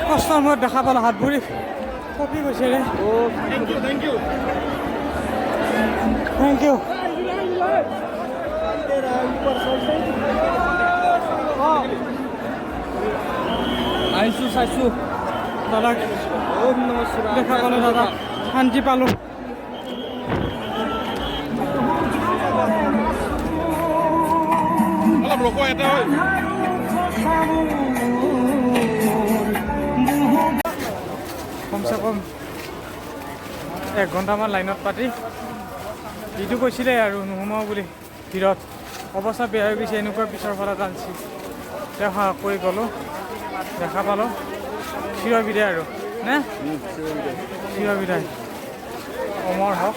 কষ্টৰ মূৰত দেখা পালোঁ হাত ভৰি কঁপি গৈছে ৰে। থেংক ইউ আহিছোঁ চাইছোঁ দাদাক দেখা পালোঁ, দাদাক শান্তি পালোঁ। কমচে কম 1 ঘণ্টামান লাইনত পাতি ইটো কৈছিলে আৰু নোসোমাওঁ বুলি ভিৰত। অৱস্থা বেয়া হৈ গৈছে, এনেকুৱা পিছৰ ফালে টানছি। তেওঁ সাহস কৰি গ'লোঁ, দেখা পালোঁ। চিৰ বিদায় আৰু নে চিৰ বিদায়, অমৰ হওক।